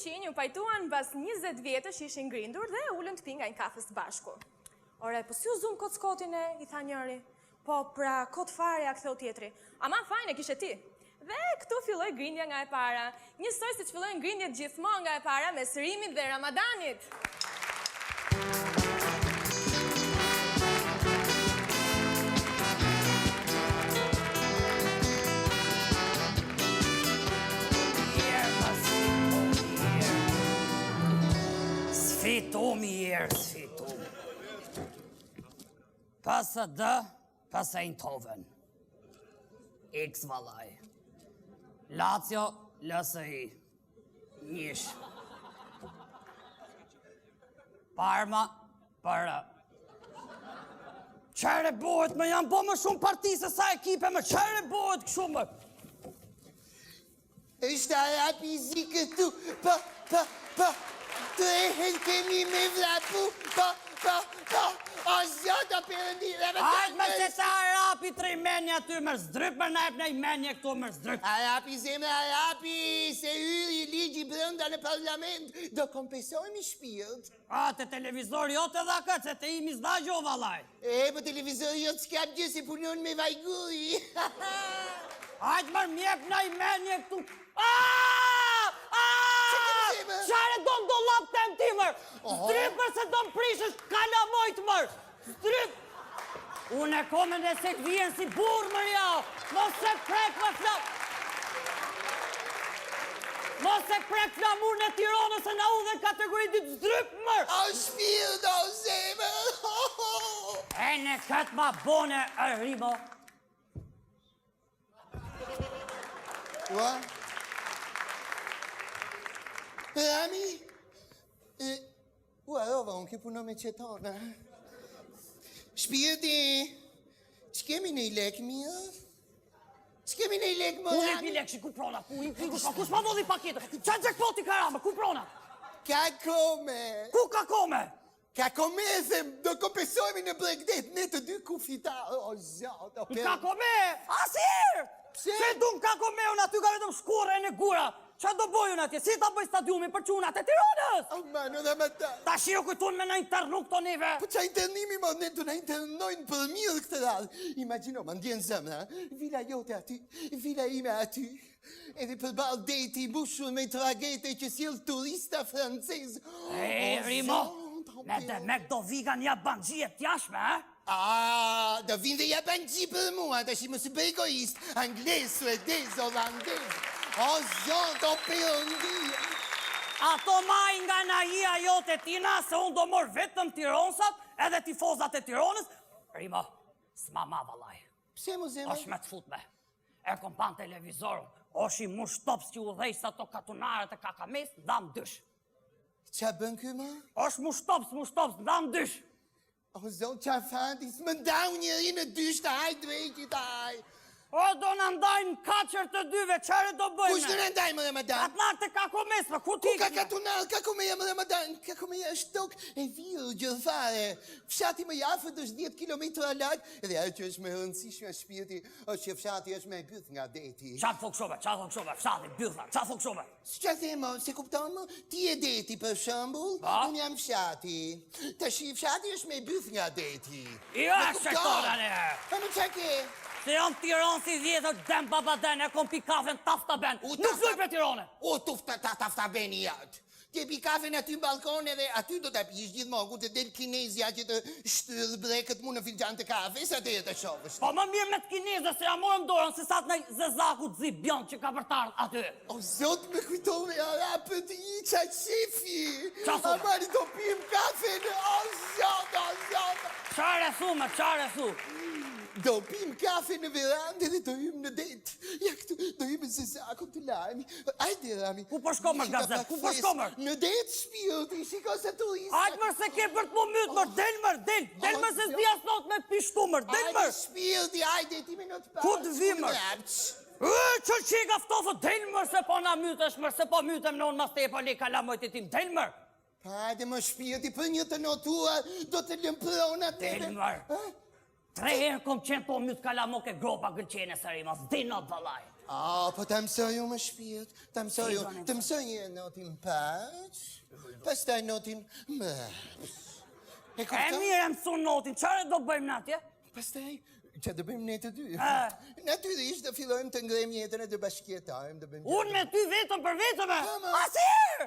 fuqin ju pajtuan bas 20 vjetësh ishin ngrindur dhe ullën të pi nga një kafës të bashku. Ore, po si u zumë kotë skotin e, i tha njëri. Po, pra, kotë fare, a këtheu tjetri. Ama fajn e kishe ti. Dhe këtu filloj grindja nga e para. Njësoj si që fillojnë grindjet gjithmonë nga e para me sërimit dhe Ramadanit. Sfitu mirë, sfitu. Pasë dë, pasë Eindhoven. X valaj. Lazio, LSI. Njish. Parma, para. Qere bëhet me janë bo më shumë parti se sa ekipe me qere bëhet këshu më. Është Arapi zi këtu, pa. Të ehen kemi me vlapu, pa, o zjota përëndi, dhe me të Hajt me se sa Arapi të rimenja ty më zdryp, më najp në i menje këtu më zdryp. Arapi, zemre Arapi, se hyri ligji brënda në parlament, do kompensojmë i shpirt. A, të televizor jote dhe këtë, se të imi zda gjo valaj. Po televizor jote s'kap gjë se punon me vajguri. Hajt mërë mjep në i menje këtu. Qare do në dolap të më ti mërë. Zdrypër se do më prishësh kala mojtë mërë. Zdryp. Unë e komen e se të vijen si burë mërë ja. Mos se prek më flam. Mos se prek flamur në Tiranës e na u dhe kategori ditë zdryp mërë. O shpirë do zemë. E në këtë ma bone e rimo. Ua? Rami? Ua, rova, unë ke puno me qetona. Shpirti, që kemi në i lek mirë? Që kemi në i lek më, Unë i Rami? pilek që ku prona, kus ma vodhi paketër, që jackpoti karama, ku prona? Ka kome. Ku ka kome? Ka kome, them, do kompensojmi në bregdet, ne të dy kufitarë, o zot, o për... Ka kome, asir! Pse? Se du në ka kome, unë aty ka vetëm shkure e në gura. Qa do bojën atje? Si ta bëj stadiumin për qunat e Tiranës? O manu dhe me ta... Ta shio kujtun me në internu këto nive. Po qa internimi më, ne të në internojnë për mirë këtë radhë. Imagino, më ndjenë zëmë, ha? Vila jote aty, vila ime aty. Edhe për balë deti bushur me tragete që s'jel turista francez. E, Rimo, me të mek do viga një bangjie t'jashme, ha? Do vinë dhe jabanqi për mua, të shi më së për egoist, angles, suedez, holandez. O zot, o përëndi. Ato maj nga najia jote tina, se unë do morë vetëm Tironsat, edhe tifozat e Tironës. Rimo, s'ma ma valaj. Pse mu zemë? Osh me të fut me. E kom pan televizorën, osh i mush tops që u dhej sa to katunarët e kakames, ndam dysh. Qa bën këma? Osh mush tops, ndam dysh. O zot, qa fatis, më ndau njëri në dysh të hajt drejqit të hajt. O, do në ndajnë kaqër të dyve, qare do bëjme? Kush në ndajnë më Ramadan? Atë nartë të kakomes, më ku Ku t'i ka katunar, kakomeja më Ramadan? Kakomeja është tokë e virë, gjërfare. Fshati më jafët është 10 kilometra larg, edhe ajo që është me rëndësishme shpirti, është që fshati është me byth nga deti. Qa thok shove, fshati, bytha, qa thok shove? S'qa themo, se kupton më? Ti e deti për shembull, unë jam fshati. Tashi fshati është me byth nga deti. Jo, shektorane! Po më qa ke? Se janë Tiranë si vjetër, dem baba den, e kom pi kafen tafta ben. Nuk fluj për Tirane! O, tafta beni jatë. Ti pi kafen aty në balkon edhe aty do t'a pish gjithmonë, ku të del kinezja që të shtyrë brekët mu në filxan të kafe, sa të jetë të shofësht. Po më mirë me të kinezë, se ja morëm dorën, se sa të në zezaku të zi bjën që ka vërtarë aty. O, zot me kujtove arapët i qa qifi. Qa thume? Amari do pim kafen, o, zot. Qare thu. Do pim kafe në verandë dhe do hymë në det. Ja këtu, do hymë në zezakon të lajmi. Ajde, Rami. Ku po shko mër, gazet? Ku po shko mër? Në det, shpirti, shiko se turista. Ajtë mër se ke për të më mytë mër, del mër se zdi asnot me pishtu mër, del mër. Ajde, shpirti, ajde, ti minut pas. Ku të vi mër? Që qika ftofë, del mër se po na mytesh mër, se po mytem në unë mas te e po le kalamojt e tim, del mër. Ajde, më shpirti, për një të notuar, do të lëmprona të... Del mër. 3 herë kom qenë po mytë kalamoke gropa gëlqene së rima, s'di not valaj. Po të mësoj më shpirt, të mësoj një notin paq, pastaj notin më. E mire mësu notin, qare do bëjmë në atje? Pastaj, që do bëjmë ne të dy? Natyrisht, do fillojmë të ngrejmë jetën e të bashkjetojmë, do bëjmë... Unë me ty vetëm për vetëm e? Asir!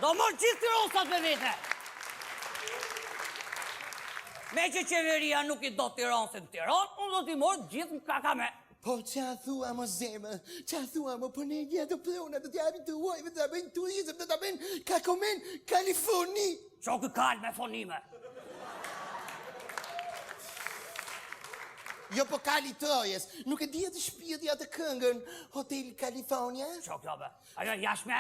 Do mërë gjithë të rosat me vete. Me që qeveria nuk i do Tiranë se në Tiranë, unë do t'i morë gjithë në kakame. Po që a thua më zemër, që a thua më për ne një të plona, do t'jabin të uajve, do t'a bëjnë turizm, do t'a bëjnë kakomen, Kaliforni. Qo kë kalë me fonime. Jo po Kali Trojes, nuk e dhja të shpirti atë këngën, Hotel California? Qo kjo be, ajo jashme?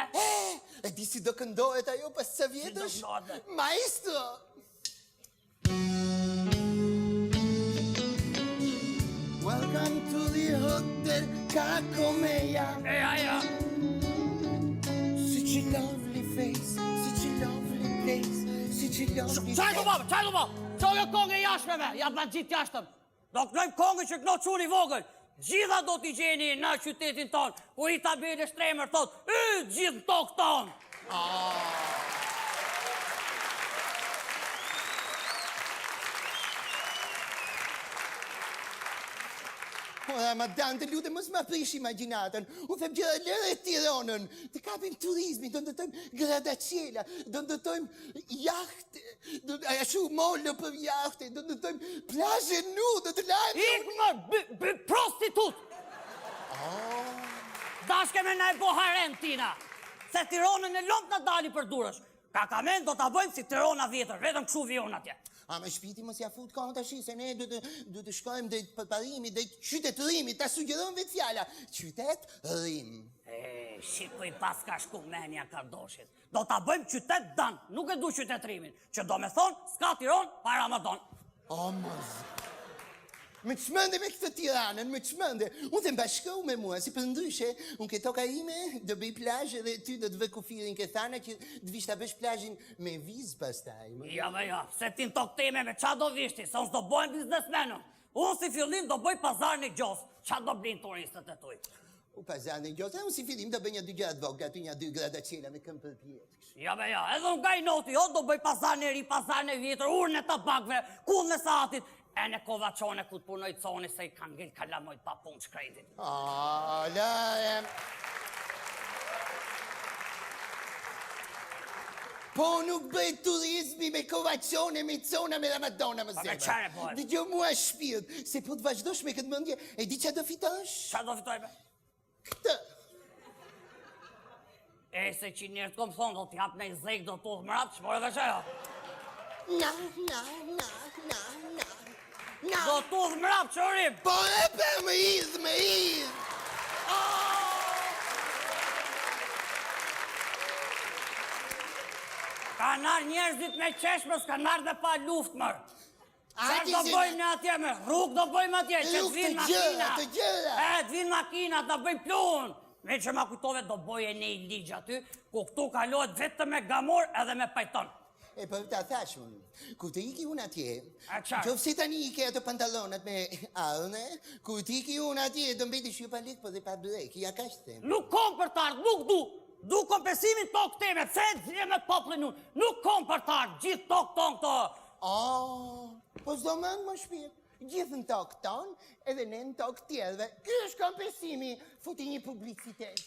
E di si do këndohet ajo pas sa vjetësh? Si do këndohet? Maestro! Welcome to the Hotel Kakomeja. Aja. Such a lovely face, such a lovely place, such a lovely Qaj du babë, qaj du babë? Qo jo kongë e jashme me, ja ban gjithë jashtëm. Do kënojmë kongë që këno quni vogël. Gjitha do t'i gjeni në qytetin tonë, ku i tabeli shtremër thotë, gjithë tokë tonë. Ora, madame, të lutem mos ma prish imagjinatën. Unë them gjëra lere Tiranën. Të kapim turizmin, do ndërtojmë gradaciela, do ndërtojmë jahte, ashtu mollo për jahte, do ndërtojmë plazhe nude të lartë. Ik më prostitut! Dashke me na e boharen tina, se Tiranën e lomët në dali për durësh. Kakamen do t'a bëjmë si Tirana vjetër, vetëm këshu vion atje. Me shpiti mos ja fut kohën tash, se ne du të shkojmë drejt përparimit, drejt qytetërimit, ta sugjeron vetë fjala. Qytetërim. Shikuj pas ka shku menja Kardoshit. Do t'a bëjmë qytet dan, nuk e du qytetërimin, që do me thonë, s'ka Tiranë, para më donë. Mëzë. Me të shmënde me këtë Tiranën, me të shmënde. Unë të mbashkohu me mua, si për ndryshe, unë ke toka ime, do bëj plazh dhe ty do të vë kufirin ke thana që të vish ta bësh plazhin me vizë pastaj. Ja, se ti në tokë teme me qa do vishti, se unë s'do bojnë biznesmenën. Unë si fillim do bëj pazar në gjosë, qa do blinë turistët e tuj. Pazar në gjosë, unë si fillim do bëj një 2 gradë vogë, aty një 2 gradaciela me këmë për pjetë. Ja, edhe unë gaj noti, do bëj pazar në ri, pazar në vjetër, urnë e tabakve, kull në satit. E në kovaqone ku të punoj coni se i kanë ngell kalamojt pa punë shkretit. Po nuk bëj turizmi me kovaqone, me cona, me Ramadona, më zemë. Me qare bojë? Dhe gjo mua shpirt, se po të vazhdosh me këtë mëndje, e di qa do fitosh? Qa do fitoj be? Këtë. Se që njerë të kom thonë, do t'jap në i zek, do t'u dhëmërat, që more dhe që jo? Do t'u dhëmërat, që orim? Po e për me idhë. Ka nërë njerëzit me qeshmës, ka nërë dhe pa luft mërë. Qërë do bëjmë në atje me? Rrugë do bëjmë atje, që t'vinë makina. Të gjëra. T'vinë makina, të bëjmë plunë. Me që ma kujtove do bëjë ne i ligjë aty, ku këtu kalohet vetëm me gamor edhe me pajton. Po ta thash unë, ku të iki unë atje, qartë? qofë tani ike ato pantalonat me arne, ku të iki unë atje, do mbeti shju pa likë, po dhe pa brek, ja ka shtem. Nuk kom për t'ardë, nuk du. Du kompesimin tokë teme, pse e zhje me poplin unë. Nuk kom për t'ardë, gjithë tokë tonë këto. Po s'do mëndë më shpirt. Gjithë në tokë tonë, edhe ne në tokë tjerëve. Ky është kompesimi, futi një publicitet.